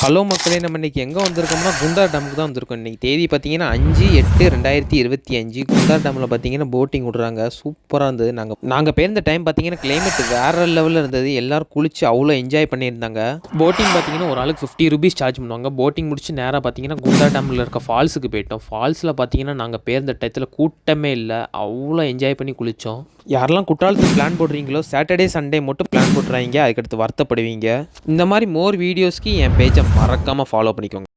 Hello மக்களே, நம்ம இன்றைக்கி எங்கே வந்திருக்கோம்னா குண்டார் டேமுக்கு தான் வந்திருக்கோம். இன்றைக்கி தேதி பார்த்தீங்கன்னா 5/8/2025 குண்டார் டேமில் பார்த்தீங்கன்னா போட்டிங் விட்றாங்க. சூப்பராக இருந்தது. நாங்கள் போயிருந்த டைம் பார்த்தீங்கன்னா கிளைமேட் வேறு லெவலில் இருந்தது. எல்லோரும் குளிச்சு அவ்வளோ என்ஜாய் பண்ணியிருந்தாங்க. போட்டிங் பார்த்தீங்கன்னா ஒரு ஆளுக்கு 50 ரூபீஸ் சார்ஜ் பண்ணுவாங்க. போட்டிங் முடிச்சு நேராக பார்த்தீங்கன்னா குண்டார் டேமில் இருக்க ஃபால்ஸுக்கு போயிட்டோம். ஃபால்ஸில் பார்த்தீங்கன்னா நாங்கள் போயிருந்த டயத்தில் கூட்டமே இல்லை. அவ்வளோ என்ஜாய் பண்ணி குளித்தோம். யாரெல்லாம் குற்றாலத்துக்கு பிளான் போடுறீங்களோ சாட்டர்டே சண்டே மட்டும் பிளான் போட்டுறாங்க, அதுக்கடுத்து வருத்தப்படுவீங்க. இந்த மாதிரி மோர் வீடியோஸ்க்கு என் பேஜை மறக்காமல் ஃபாலோ பண்ணிக்கோங்க.